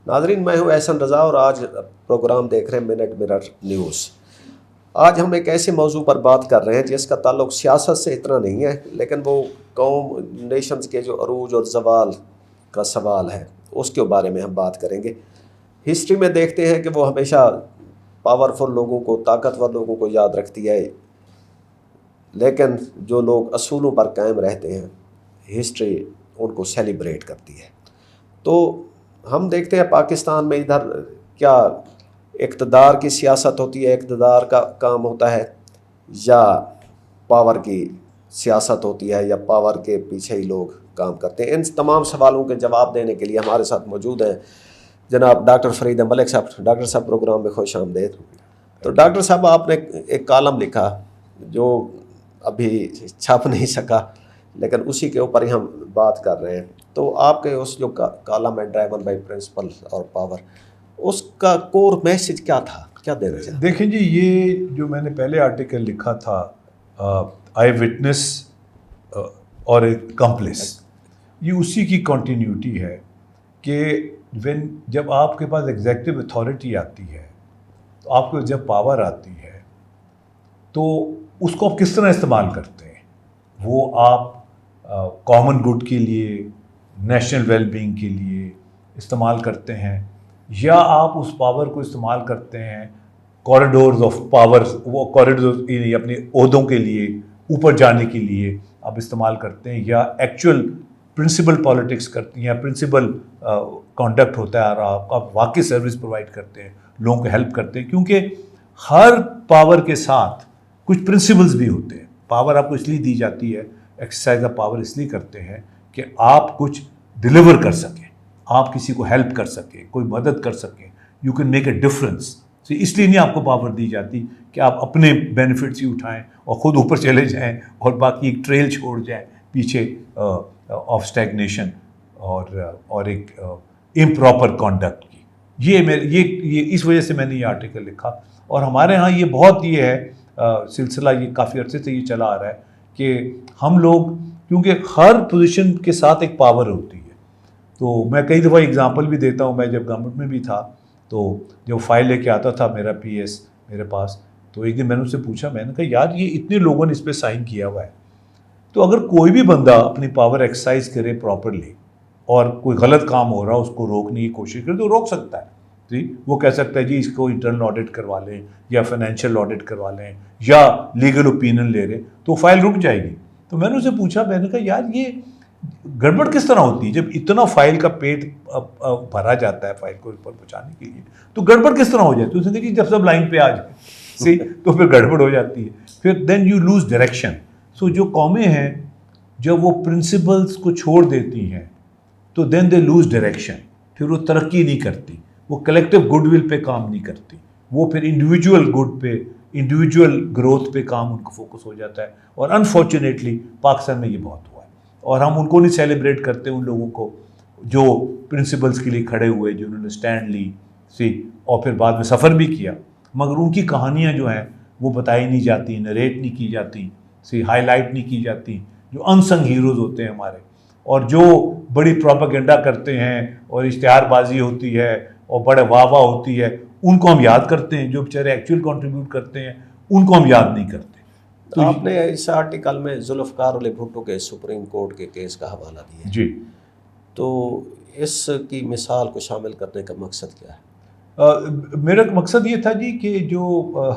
नाजरीन, मैं हूं एहसन रज़ा और आज प्रोग्राम देख रहे हैं मिनट मिरर न्यूज़। आज हम एक ऐसे मौजू पर बात कर रहे हैं जिसका ताल्लुक सियासत से इतना नहीं है, लेकिन वो कौम नेशंस के जो अरूज और जवाल का सवाल है उसके बारे में हम बात करेंगे। हिस्ट्री में देखते हैं कि वो हमेशा पावरफुल लोगों को, ताकतवर लोगों को याद रखती है, लेकिन जो लोग असूलों पर कायम रहते हैं हिस्ट्री उनको सेलिब्रेट करती है। तो हम देखते हैं पाकिस्तान में इधर क्या इक़्तिदार की सियासत होती है, इक़्तिदार का काम होता है, या पावर की सियासत होती है, या पावर के पीछे ही लोग काम करते हैं। इन तमाम सवालों के जवाब देने के लिए हमारे साथ मौजूद हैं जनाब डॉक्टर फरीद मलिक साहब। डॉक्टर साहब, प्रोग्राम में खुश आमदेद। तो डॉक्टर साहब, आपने एक कॉलम लिखा जो अभी छप नहीं सका, लेकिन उसी के ऊपर ही हम बात कर रहे हैं। तो आपके उस जो कॉलम है ड्राइवन बाय प्रिंसिपल और पावर, उसका कोर मैसेज क्या था, क्या देना चाहिए? देखिए जी, ये जो मैंने पहले आर्टिकल लिखा था आई विटनेस और कॉम्प्लिस, ये उसी की कंटिन्यूटी है कि जब आपके पास एग्जेक्टिव अथॉरिटी आती है, तो आपको जब पावर आती है तो उसको आप किस तरह इस्तेमाल करते हैं। वो आप कॉमन गुड के लिए, नेशनल वेलबींग के लिए इस्तेमाल करते हैं, या आप उस पावर को इस्तेमाल करते हैं कॉरिडोर्स ऑफ पावर, वो कॉरिडोर अपने ओहदों के लिए, ऊपर जाने के लिए आप इस्तेमाल करते हैं, या एक्चुअल प्रिंसिपल पॉलिटिक्स करती हैं, प्रिंसिपल कॉन्डक्ट होता है और आप वाकई सर्विस प्रोवाइड करते हैं, लोगों को हेल्प करते हैं। क्योंकि हर पावर के साथ कुछ प्रिंसिपल्स भी होते हैं। पावर आपको इसलिए दी जाती है, एक्सरसाइज ऑफ पावर इसलिए करते हैं कि आप कुछ डिलीवर कर सकें, आप किसी को हेल्प कर सकें, कोई मदद कर सकें, you can make a difference. तो इसलिए नहीं आपको पावर दी जाती कि आप अपने बेनिफिट्स ही उठाएं और ख़ुद ऊपर चले जाएं और बाकी एक ट्रेल छोड़ जाएं पीछे ऑफ स्टैग्नेशन और एक इम्प्रॉपर कॉन्डक्ट की। ये इस वजह से मैंने ये आर्टिकल लिखा। और हमारे यहाँ ये बहुत ये है सिलसिला, ये काफ़ी अर्से से ये चला आ रहा है कि हम लोग, क्योंकि हर पोजीशन के साथ एक पावर होती है। तो मैं कई दफ़ा एग्जांपल भी देता हूँ। मैं जब गवर्नमेंट में भी था तो जब फाइल लेके आता था मेरा पीएस मेरे पास, तो एक दिन मैंने उससे पूछा, मैंने कहा यार ये इतने लोगों ने इस पर साइन किया हुआ है, तो अगर कोई भी बंदा अपनी पावर एक्सरसाइज करे प्रॉपरली और कोई गलत काम हो रहा है उसको रोकने की कोशिश करे तो रोक सकता है जी। वो कह सकता है जी इसको इंटरनल ऑडिट करवा लें या फाइनेंशियल ऑडिट करवा लें या लीगल ओपिनियन ले लें, तो फाइल रुक जाएगी। तो मैंने उससे पूछा, मैंने कहा यार ये गड़बड़ किस तरह होती है, जब इतना फाइल का पेट भरा जाता है फाइल को ऊपर पहुँचाने के लिए, तो गड़बड़ किस तरह हो जाती है। उसने कहा कि जब सब लाइन पे आ जाए सी तो फिर गड़बड़ हो जाती है, फिर देन यू लूज डायरेक्शन। सो जो कौमें हैं जब वो प्रिंसिपल्स को छोड़ देती हैं तो देन दे लूज डायरेक्शन, फिर वो तरक्की नहीं करती, वो कलेक्टिव गुडविल पे काम नहीं करती, वो फिर इंडिविजुअल गुड पे, इंडिविजुअल ग्रोथ पे काम उनको फोकस हो जाता है। और अनफॉर्चुनेटली पाकिस्तान में ये बहुत हुआ है और हम उनको नहीं सेलिब्रेट करते, उन लोगों को जो प्रिंसिपल्स के लिए खड़े हुए, जिन्होंने स्टैंड ली सी और फिर बाद में सफ़र भी किया, मगर उनकी कहानियाँ जो हैं वो बताई नहीं जाती, नरेट नहीं की जाती सी, हाईलाइट नहीं की जाती। जो अनसंग हीरोज़ होते हैं हमारे, और जो बड़ी प्रोपेगेंडा करते हैं और इश्तिहारबाजी होती है और बड़े वाह वाह होती है, उनको हम याद करते हैं। जो बेचारे एक्चुअल कंट्रीब्यूट करते हैं उनको हम याद नहीं करते। तो आपने इस आर्टिकल में जुल्फ़िकार अली भुट्टो के सुप्रीम कोर्ट के केस का हवाला दिया जी, तो इसकी मिसाल को शामिल करने का मकसद क्या है? मेरा मकसद ये था जी कि जो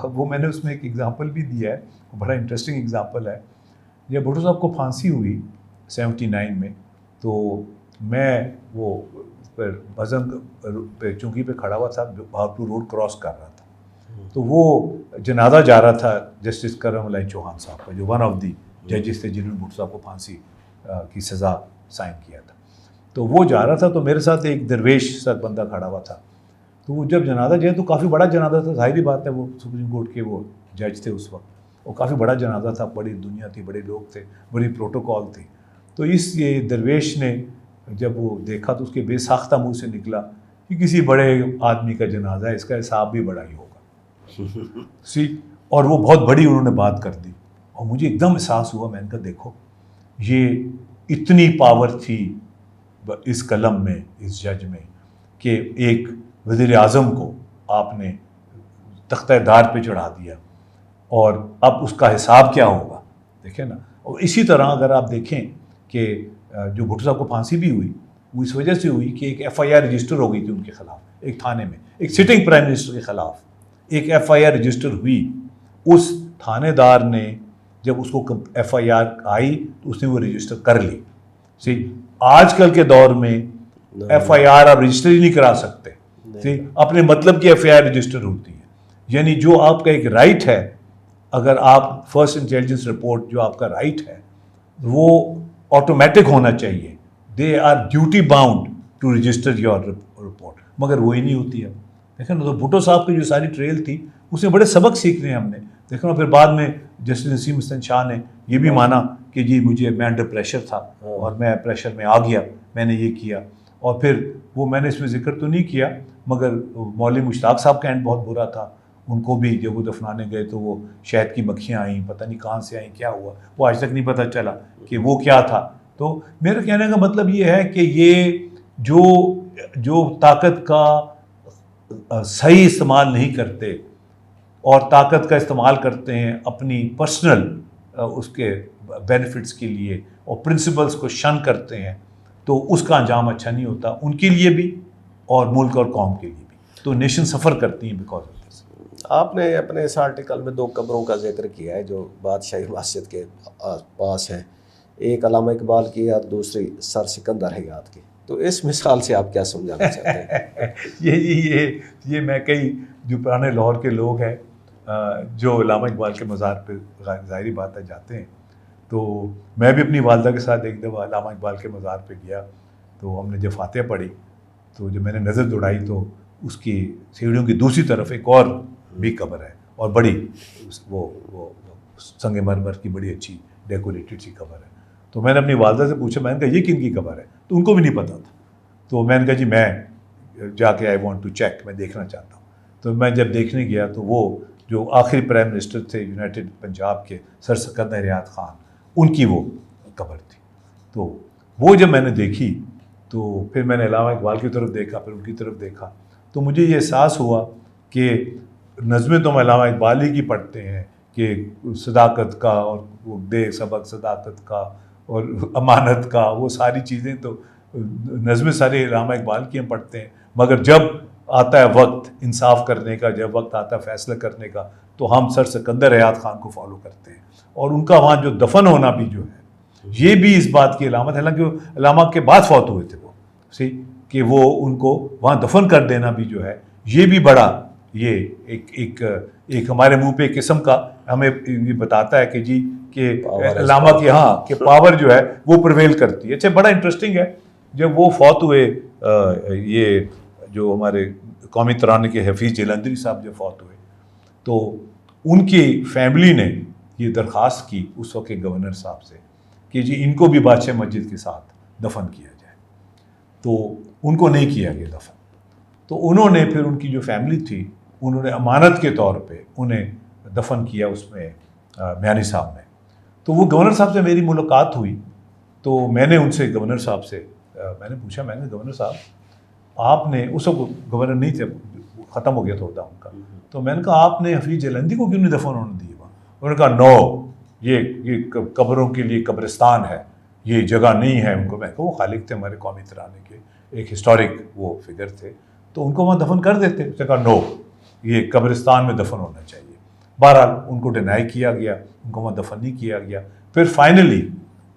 वो मैंने उसमें एक एग्ज़ाम्पल भी दिया है, बड़ा इंटरेस्टिंग एग्ज़ाम्पल है। जब भुट्टो साहब को फांसी हुई 79 में, तो मैं वो पर भजन पे चौकी पे खड़ा हुआ था, बहादुर रोड क्रॉस कर रहा था, तो वो जनाजा जा रहा था जस्टिस करम चौहान साहब का, जो वन ऑफ दी जजेस थे जिन्होंने भुट्टो साहब को फांसी की सज़ा साइन किया था। तो वो जा रहा था, तो मेरे साथ एक दरवेश सा बंदा खड़ा हुआ था। तो वो जब जनाजा जाए तो काफ़ी बड़ा जनाजा था, जाहिर बात है वो सुप्रीम कोर्ट के वो जज थे उस वक्त, और काफ़ी बड़ा जनाजा था, बड़ी दुनिया थी, बड़े लोग थे, बड़ी प्रोटोकॉल थी। तो इस ये दरवेश ने जब वो देखा तो उसके बेसाख्ता मुंह से निकला कि किसी बड़े आदमी का जनाजा है, इसका हिसाब भी बड़ा ही होगा सी। और वो बहुत बड़ी उन्होंने बात कर दी और मुझे एकदम एहसास हुआ, मैंने कहा देखो ये इतनी पावर थी इस कलम में, इस जज में, कि एक वज़ीर आज़म को आपने तख्ते-दार पे चढ़ा दिया और अब उसका हिसाब क्या होगा, देखें ना। और इसी तरह अगर आप देखें कि जो भुट्टो साहब को फांसी भी हुई वो इस वजह से हुई कि एक FIR रजिस्टर हो गई थी उनके खिलाफ एक थाने में, एक सिटिंग प्राइम मिनिस्टर के खिलाफ एक FIR रजिस्टर हुई। उस थानेदार ने जब उसको FIR आई तो उसने वो रजिस्टर कर ली। सी आजकल के दौर में FIR आप रजिस्टर ही नहीं करा सकते, सी अपने मतलब की FIR रजिस्टर होती है। यानी जो आपका एक राइट है, अगर आप फर्स्ट इंटेलिजेंस रिपोर्ट जो आपका राइट है वो ऑटोमेटिक होना चाहिए, they are duty bound to register your report, मगर वही नहीं होती है। देखें ना, तो भुट्टो साहब की जो सारी ट्रेल थी उसमें बड़े सबक सीखने हैं हमने। देखो ना, फिर बाद में जस्टिस नसीम हसन शाह ने ये भी माना कि जी मैं अंडर प्रेशर था और मैं प्रेशर में आ गया, मैंने ये किया। और फिर वो मैंने इसमें जिक्र तो नहीं किया, मगर मौलवी मुश्ताक साहब का एंड बहुत बुरा था। उनको भी जब वो दफनाने गए तो वो शहद की मक्खियाँ आईं, पता नहीं कहाँ से आईं, क्या हुआ वो आज तक नहीं पता चला कि वो क्या था। तो मेरे कहने का मतलब ये है कि ये जो ताकत का सही इस्तेमाल नहीं करते और ताकत का इस्तेमाल करते हैं अपनी पर्सनल उसके बेनिफिट्स के लिए और प्रिंसिपल्स को शन करते हैं, तो उसका अंजाम अच्छा नहीं होता उनके लिए भी और मुल्क और कौम के लिए भी। तो नेशन सफ़र करती हैं बिकॉज ऑफ दिस। आपने अपने इस आर्टिकल में 2 कब्रों का जिक्र किया है जो बादशाही मस्जिद के पास हैं, एक अल्लामा इकबाल की और दूसरी सर सिकंदर हयात की। तो इस मिसाल से आप क्या समझाना चाहते हैं? ये मैं कई जो पुराने लाहौर के लोग हैं जो अल्लामा इकबाल के मज़ार पे ज़ाहिरी बात है जाते हैं, तो मैं भी अपनी वालदा के साथ एक दफ़ा अल्लामा इकबाल के मज़ार पे गया। तो हमने जब फातिहा पढ़ी तो जब मैंने नज़र दौड़ाई तो उसकी सीढ़ियों की दूसरी तरफ एक और भी कब्र है और बड़ी वो संगमरमर की बड़ी अच्छी डेकोरेटेड सी कब्र है। तो मैंने अपनी वालदा से पूछा, मैंने कहा ये किन की कब्र है? तो उनको भी नहीं पता था। तो मैंने कहा जी मैं जाके आई वांट टू चेक, मैं देखना चाहता हूँ। तो मैं जब देखने गया तो वो जो आखिरी प्राइम मिनिस्टर थे यूनाइटेड पंजाब के सर सिकंदर हयात खान, उनकी वो कब्र थी। तो वो जब मैंने देखी तो फिर मैंने अल्लामा इकबाल की तरफ देखा, फिर उनकी तरफ देखा, तो मुझे ये एहसास हुआ कि नज़में तो हम अल्लामा इकबाल ही की पढ़ते हैं कि सदाकत का और वो दे सबक सदाकत का और अमानत का, वो सारी चीज़ें तो नज़में सारे अल्लामा इकबाल की हम पढ़ते हैं। मगर जब आता है वक्त इंसाफ करने का, जब वक्त आता है फैसला करने का, तो हम सर सिकंदर हयात खान को फॉलो करते हैं। और उनका वहाँ जो दफन होना भी जो है ये भी इस बात की अलामत है, हालांकि अल्लामा के बाद फौत हुए थे वो, सही कि वो उनको वहाँ दफन कर देना भी जो है ये भी बड़ा ये एक हमारे मुंह पे एक किस्म का हमें ये बताता है कि जी कि अल्लामा की कि पावर जो है वो प्रिवेल करती है। अच्छा, बड़ा इंटरेस्टिंग है, जब वो फौत हुए ये जो हमारे कौमी तराने के हफीज़ जलंधरी साहब जब फौत हुए तो उनकी फैमिली ने ये दरख्वास्त की उस वक्त के गवर्नर साहब से कि जी इनको भी बादशाह मस्जिद के साथ दफन किया जाए। तो उनको नहीं किया गया दफन। तो उन्होंने फिर उनकी जो फैमिली थी उन्होंने अमानत के तौर पे उन्हें दफन किया उसमें म्यानी साहब में। तो वो गवर्नर साहब से मेरी मुलाकात हुई तो मैंने उनसे गवर्नर साहब से मैंने पूछा, मैंने गवर्नर साहब आपने उस वक्त गवर्नर नहीं थे, ख़त्म हो गया था उनका, तो मैंने कहा आपने हफीज़ जलंधी को क्यों नहीं दफन होने दिए वहाँ? उन्होंने कहा नो, ये कब्रों के लिए कब्रिस्तान है, ये जगह नहीं है उनको। मैं कहा वो खालिक थे हमारे कौमी तराने के, एक हिस्टोरिक वो फिगर थे, तो उनको वहाँ दफन कर देते। उसने कहा नो, ये कब्रिस्तान में दफन होना चाहिए। बहरहाल उनको डिनाई किया गया, उनको वहाँ दफन नहीं किया गया। फिर फाइनली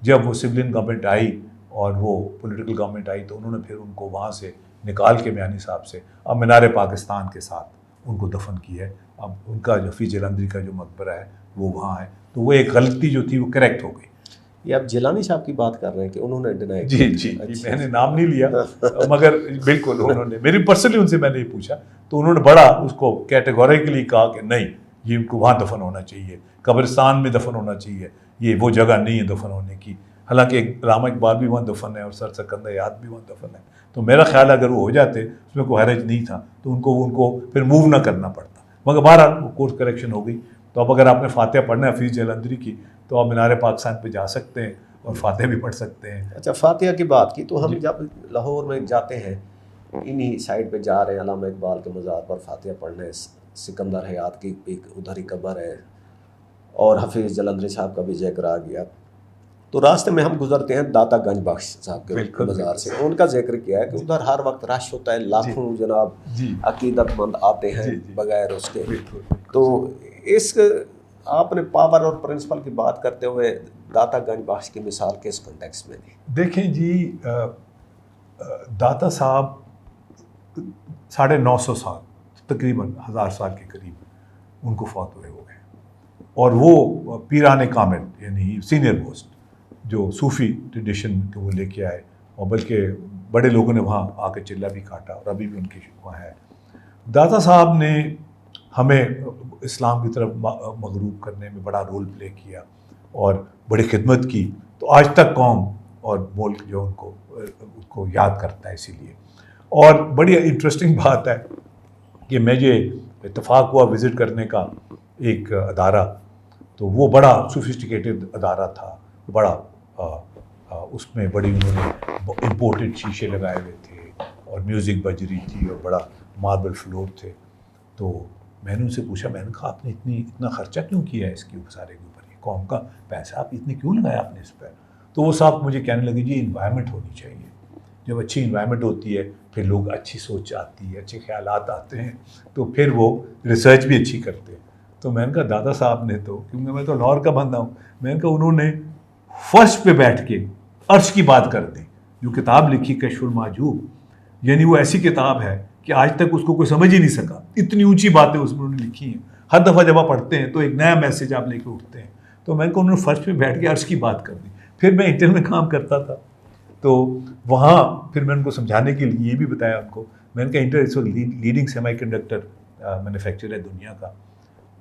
जब वो सिविलियन गवर्नमेंट आई और वो पॉलिटिकल गवर्नमेंट आई तो उन्होंने फिर उनको वहाँ से निकाल के म्यानी साहब से अब मीनार पाकिस्तान के साथ उनको दफन किया है। अब उनका जो हफीज़ जलंधरी का जो मकबरा है वो वहाँ है। तो वो एक गलती जो थी वो करेक्ट हो गई। ये आप जिलानी साहब की बात कर रहे हैं कि उन्होंने डिनाई? जी, मैंने नाम नहीं लिया मगर बिल्कुल उन्होंने मेरी पर्सनली उनसे मैंने ये पूछा तो उन्होंने बड़ा उसको कैटेगोरिकली कहा कि नहीं, ये उनको वहाँ दफन होना चाहिए, कब्रिस्तान में दफन होना चाहिए, ये वो जगह नहीं है दफन होने की। हालांकि अल्लामा इकबाल भी वहाँ दफन है और सर सिकंदर हयात भी वहाँ दफन है। तो मेरा ख्याल अगर वो हो जाते उसमें कोई हरज नहीं था तो उनको फिर मूव ना करना पड़ता। मगर बहरहाल वो कोर्स करेक्शन हो गई। तो अब अगर आपने फातिहा पढ़ना है हफीज़ जलंधरी की तो आप मीनार पाकिस्तान पे जा सकते हैं और फातिहा भी पढ़ सकते हैं। अच्छा, फातिहा की बात की तो हम जब लाहौर में जाते हैं इन्हीं साइड पे जा रहे हैं, अल्लामा इकबाल के मज़ार पर फातिहा पढ़ने, सिकंदर हयात की एक उधर ही कब्र है, और हफीज़ जलंधरी साहब का भी जिक्र आ गया। तो रास्ते में हम गुजरते हैं दाता गंज बख्श साहब के मज़ार से, उनका जिक्र किया है कि उधर हर वक्त रश होता है, लाखों जनाब अकीदतमंद आते हैं बगैर उसके। तो इस आपने पावर और प्रिंसिपल की बात करते हुए दाता गंज बख्श की मिसाल किस कॉन्टेक्स्ट में दी? देखें जी, दाता साहब 950 साल, तकरीबन 1000 साल के करीब उनको फौत हुए हो गए, और वो पीराने कामिल यानी सीनियर मोस्ट जो सूफ़ी ट्रेडिशन को वो लेके आए, और बल्कि बड़े लोगों ने वहाँ आके चिल्ला भी काटा और अभी भी उनकी वहाँ है। दाता साहब ने हमें इस्लाम की तरफ मगरूब करने में बड़ा रोल प्ले किया और बड़ी खिदमत की, तो आज तक कौम और मुल्क जो उनको याद करता है। इसीलिए और बड़ी इंटरेस्टिंग बात है कि मुझे इत्तेफाक हुआ विज़िट करने का एक अदारा, तो वो बड़ा सोफिस्टिकेटेड अदारा था, बड़ा उसमें बड़ी उन्होंने इम्पोर्टेड शीशे लगाए हुए थे और म्यूज़िक बज रही थी और बड़ा मार्बल फ्लोर थे। तो मैंने उनसे पूछा, मैंने कहा आपने इतना खर्चा क्यों किया है इसके सारे के ऊपर, ये कौम का पैसा आप इतने क्यों लगाया आपने इस पर? तो वो साहब मुझे कहने लगे, जी इन्वायरमेंट होनी चाहिए, जब अच्छी इन्वायरमेंट होती है फिर लोग अच्छी सोच आती है, अच्छे ख्यालात आते हैं, तो फिर वो रिसर्च भी अच्छी करते हैं। तो मैंने कहा दादा साहब ने तो, क्योंकि मैं तो लाहौर का बंदा हूँ, मैंने कहा उन्होंने फर्श पे बैठ के अर्श की बात कर दी। जो किताब लिखी कश्फुल माजूब, यानी वो ऐसी किताब है कि आज तक उसको कोई समझ ही नहीं सका, इतनी ऊंची बातें उसमें उन्होंने लिखी हैं। हर दफ़ा जब आप पढ़ते हैं तो एक नया मैसेज आप लेके उठते हैं। तो मैंने कहा उन्होंने फर्श पे बैठ के अर्श की बात कर दी। फिर मैं इंटेल में काम करता था, तो वहाँ फिर मैंने उनको समझाने के लिए ये भी बताया उनको, मैंने कहा इंटेल इस लीडिंग सेमीकंडक्टर मैन्युफैक्चरर है दुनिया का।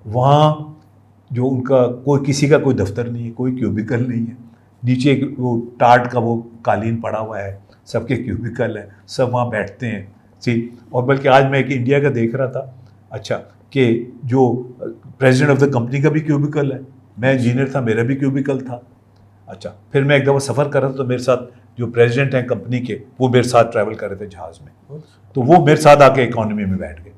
वहाँ जो उनका किसी का कोई दफ्तर नहीं है, कोई क्यूबिकल नहीं है, नीचे वो टाट का वो कालीन पड़ा हुआ है, सबके क्यूबिकल है, सब वहाँ बैठते हैं। और बल्कि आज मैं एक इंडिया का देख रहा था, अच्छा, कि जो प्रेसिडेंट ऑफ द कंपनी का भी क्यूबिकल है, मैं इंजीनियर था, मेरा भी क्यूबिकल था। अच्छा, फिर मैं एक दफ़ा सफ़र कर रहा था तो मेरे साथ जो प्रेसिडेंट हैं कंपनी के, वो मेरे साथ ट्रैवल कर रहे थे जहाज़ में, तो वो मेरे साथ आके इकॉनमी में बैठ गए।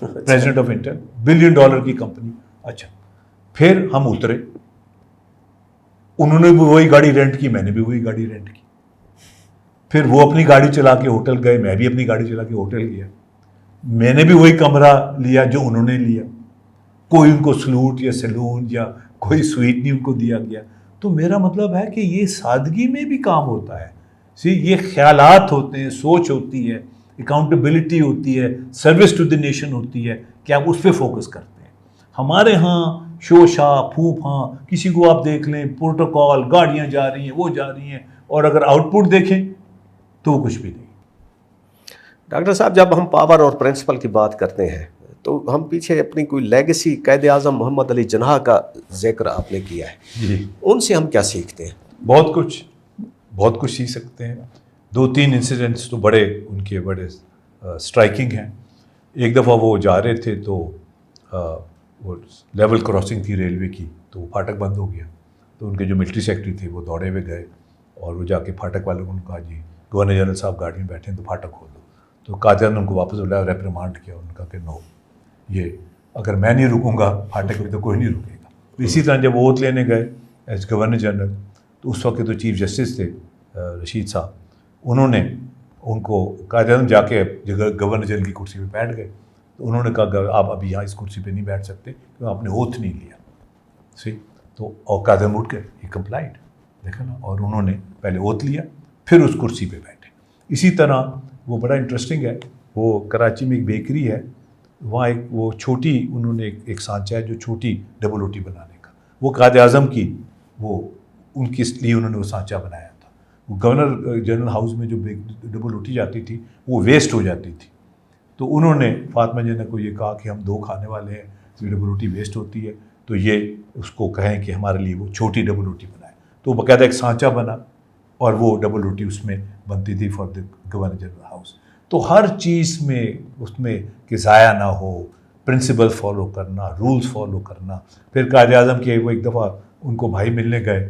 प्रेसिडेंट ऑफ इंटेल, $1 बिलियन की कंपनी। अच्छा, फिर हम उतरे, उन्होंने भी वही गाड़ी रेंट की, मैंने भी वही गाड़ी रेंट की। फिर वो अपनी गाड़ी चला के होटल गए, मैं भी अपनी गाड़ी चला के होटल गया। मैंने भी वही कमरा लिया जो उन्होंने लिया, कोई उनको सलूट या सैलून या कोई स्वीट नहीं उनको दिया गया। तो मेरा मतलब है कि ये सादगी में भी काम होता है। ये ख्यालात होते हैं, सोच होती है, अकाउंटेबिलिटी होती है, सर्विस टू द नेशन होती है कि आप उस पर फोकस करते हैं। हमारे यहाँ शोशा फूफा, किसी को आप देख लें, प्रोटोकॉल, गाड़ियाँ जा रही हैं, वो जा रही हैं, और अगर आउटपुट देखें तो वो कुछ भी नहीं। डॉक्टर साहब, जब हम पावर और प्रिंसिपल की बात करते हैं तो हम पीछे अपनी कोई लेगेसी कायदे आज़म मोहम्मद अली जिन्ना का जिक्र आपने किया है जी, उनसे हम क्या सीखते हैं? बहुत कुछ सीख सकते हैं। 2-3 इंसिडेंट्स तो उनके बड़े स्ट्राइकिंग हैं। एक दफ़ा वो जा रहे थे तो वो लेवल क्रॉसिंग थी रेलवे की, तो वो फाटक बंद हो गया। तो उनके जो मिलिट्री सेक्रेटरी थे वो दौड़े हुए गए और वो जाके फाटक वालों को कहा, जी गवर्नर जनरल साहब गाड़ी में बैठे हैं तो फाटक खोलो। तो कादिर ने उनको वापस बुलाया, रेप्रिमांड किया, उनका कि नो, ये अगर मैं नहीं रुकूंगा फाटक में तो कोई नहीं रुकेगा। इसी तरह जब वोट लेने गए एज गवर्नर जनरल, तो उस वक्त तो चीफ जस्टिस थे रशीद साहब, उन्होंने उनको कादिर जाके गवर्नर जनरल की कुर्सी पर बैठ गए। तो उन्होंने कहा आप अभी यहाँ इस कुर्सी पे नहीं बैठ सकते क्योंकि आपने ओथ नहीं लिया। तो और कादिर उठ गए, ही कंप्लाइड, देखा ना, और उन्होंने पहले ओथ लिया फिर उस कुर्सी पे बैठे। इसी तरह वो बड़ा इंटरेस्टिंग है, वो कराची में एक बेकरी है, वहाँ एक वो छोटी उन्होंने एक सांचा है जो छोटी डबल रोटी बनाने का, वो कायदे आज़म की वो उनके लिए उन्होंने वो सांचा बनाया था। वो गवर्नर जनरल हाउस में जो डबल रोटी जाती थी वो वेस्ट हो जाती थी, तो उन्होंने फातिमा जिन्ना को ये कहा कि हम 2 खाने वाले हैं, तो डबल रोटी वेस्ट होती है, तो ये उसको कहें कि हमारे लिए वो छोटी डबल रोटी बनाए। तो बाकायदा एक सांचा बना और वो डबल रोटी उसमें बनती थी for the governor general house. तो हर चीज़ में उसमें कि ज़ाया ना हो, प्रिंसिपल फॉलो करना, रूल्स फॉलो करना। फिर कायदे आज़म के वो एक दफ़ा उनको भाई मिलने गए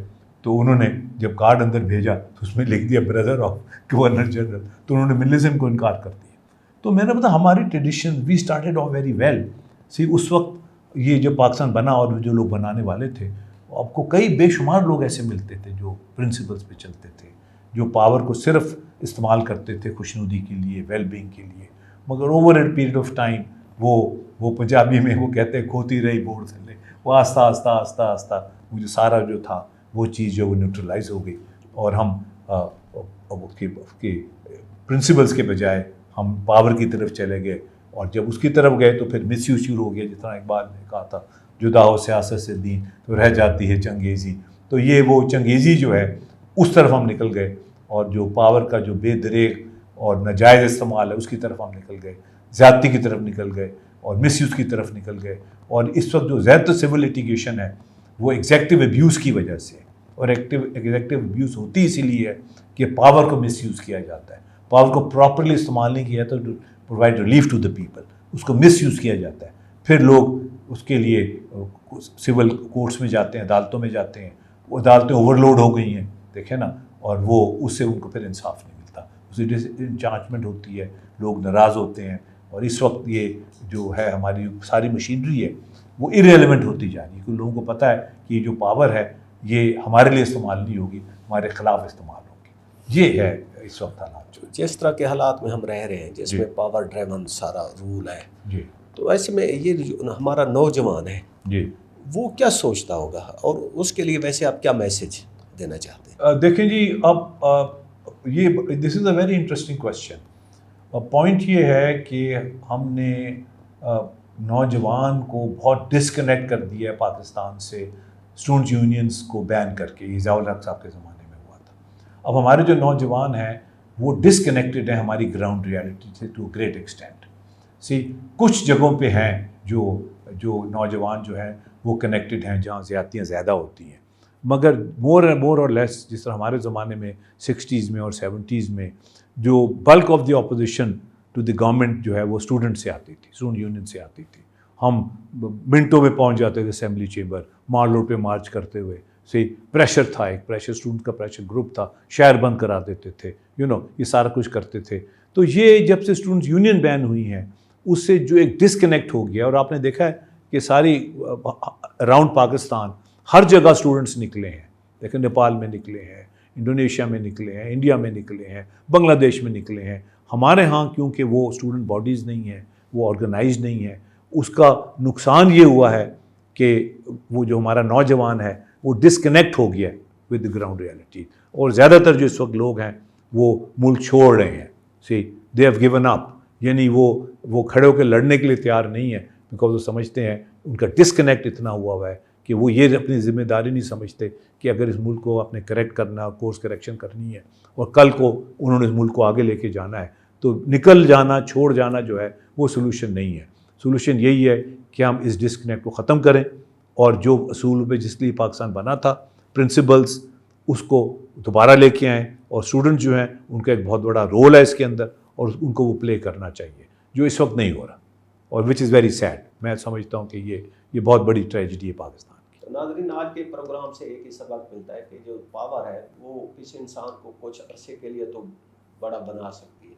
तो उन्होंने जब कार्ड अंदर भेजा तो उसमें लिख दिया ब्रदर ऑफ गवर्नर जनरल, तो उन्होंने मिलिज्म को इनकार कर दिया। तो मैंने पता हमारी tradition, we started off very well. See उस वक्त ये जब पाकिस्तान बना और जो लोग बनाने वाले थे, आपको कई बेशुमार लोग ऐसे मिलते थे जो प्रिंसिपल्स पे चलते थे, जो पावर को सिर्फ इस्तेमाल करते थे खुशनुदी के लिए, वेलबींग के लिए, मगर over a period of time वो पंजाबी में वो कहते हैं खोती रही बोर थले, वो आस्ता आस्ता आस्ता आस्ता वो जो सारा जो था वो चीज़ जो वो न्यूट्रलाइज हो गई और हम उसके प्रिंसिपल्स के बजाय हम पावर की तरफ चले गए। और जब उसकी तरफ गए तो फिर मिसयूज शुरू हो गया, जिस तरह इकबाल ने कहा था, जुदा हो सियासत से दीन तो रह जाती है चंगेज़ी। तो ये वो चंगेज़ी जो है उस तरफ हम निकल गए, और जो पावर का जो बेदरेग और नाजायज़ इस्तेमाल है उसकी तरफ हम निकल गए, ज़्यादती की तरफ निकल गए और मिसयूज़ की तरफ निकल गए। और इस वक्त जो ज़्यादातर सिविल लिटिगेशन है वो एग्जेक्टिव अब्यूज़ की वजह से है, और एग्जेक्टिव अब्यूज़ होती इसीलिए है कि पावर को मिसयूज़ किया जाता है, पावर को प्रॉपरली इस्तेमाल नहीं किया तो provide relief to the people, उसको मिसयूज़ किया जाता है। फिर लोग उसके लिए सिविल कोर्ट्स में जाते हैं, अदालतों में जाते हैं, वो अदालतें ओवरलोड हो गई हैं, देखें ना, और वो उससे उनको फिर इंसाफ नहीं मिलता, उससे डिसइंचार्जमेंट होती है, लोग नाराज़ होते हैं। और इस वक्त ये जो है हमारी सारी मशीनरी है वो इरेलेवेंट होती जा रही है, क्योंकि लोगों को पता है कि जो पावर है ये हमारे लिए इस्तेमाल नहीं होगी, हमारे ख़िलाफ़ इस्तेमाल होगी। ये है इस वक्त हालात। जिस तरह के हालात में हम रह रहे हैं, जिसमें पावर ड्राइवन सारा रूल है जी, तो ऐसे में ये जो हमारा नौजवान है जी, वो क्या सोचता होगा, और उसके लिए वैसे आप क्या मैसेज देना चाहते हैं? देखें जी, अब ये this is a very interesting question. Point ये है कि हमने नौजवान को बहुत डिस्कनेक्ट कर दिया है पाकिस्तान से, स्टूडेंट यूनियंस को बैन करके। ये ज़ियाउल हक साहब के ज़माने में हुआ था। अब हमारे जो नौजवान हैं वो डिस्कनेक्टेड है हमारी ग्राउंड रियलिटी से टू ग्रेट एक्सटेंट। सी कुछ जगहों पे हैं जो नौजवान जो हैं वो कनेक्टेड हैं जहाँ ज़्यादतियाँ ज़्यादा होती हैं, मगर मोर और लेस जिस तरह हमारे ज़माने में 60s में और 70s में जो bulk of the opposition to the government जो है वो स्टूडेंट से आती थी, स्टूडेंट यूनियन से आती थी। हम मिनटों में पहुंच जाते थे असेंबली चेंबर, माल रोड पे मार्च करते हुए। से प्रेशर था, एक प्रेशर स्टूडेंट का प्रेशर ग्रुप था, शहर बंद करा देते थे, ये सारा कुछ करते थे। तो ये जब से स्टूडेंट्स यूनियन बैन हुई हैं उससे जो एक डिस्कनेक्ट हो गया, और आपने देखा है कि सारी अराउंड पाकिस्तान हर जगह स्टूडेंट्स निकले हैं। देखिए नेपाल में निकले हैं, इंडोनेशिया में निकले हैं, इंडिया में निकले हैं, बांग्लादेश में निकले हैं। हमारे यहाँ क्योंकि वो स्टूडेंट बॉडीज़ नहीं हैं, वो ऑर्गेनाइज नहीं है, उसका नुकसान ये हुआ है कि वो जो हमारा नौजवान है वो डिस्कनेक्ट हो गया विद द ग्राउंड रियलिटी। और ज़्यादातर जो इस वक्त लोग हैं वो मुल्क छोड़ रहे हैं, सी दे हैव गिवन अप, यानी वो खड़े होकर लड़ने के लिए तैयार नहीं है, बिकॉज वो समझते हैं, उनका डिस्कनेक्ट इतना हुआ है कि वो ये अपनी जिम्मेदारी नहीं समझते कि अगर इस मुल्क को आपने करेक्ट करना, कोर्स करेक्शन करनी है और कल को उन्होंने इस मुल्क को आगे लेके जाना है, तो निकल जाना, छोड़ जाना जो है वो सोल्यूशन नहीं है। सोल्यूशन यही है कि हम इस डिस्कनेक्ट को ख़त्म करें और जो असूल पे जिस लिए पाकिस्तान बना था, प्रिंसिपल्स, उसको दोबारा लेके आएँ, और स्टूडेंट जो हैं उनका एक बहुत बड़ा रोल है इसके अंदर और उनको वो प्ले करना चाहिए, जो इस वक्त नहीं हो रहा, और विच इज़ वेरी सैड। मैं समझता हूँ कि ये बहुत बड़ी ट्रेजिडी है पाकिस्तान की। तो नाज़रीन, आज के प्रोग्राम से एक ही सबक मिलता है कि जो पावर है वो किसी इंसान को कुछ अरसे के लिए तो बड़ा बना सकती है,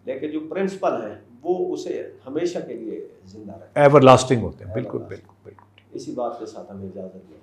लेकिन जो प्रिंसिपल है वो उसे हमेशा के लिए जिंदा रखता है, एवरलास्टिंग होते हैं। बिल्कुल बिल्कुल बिल्कुल। इसी बात के साथ हमें इजाज़त दें।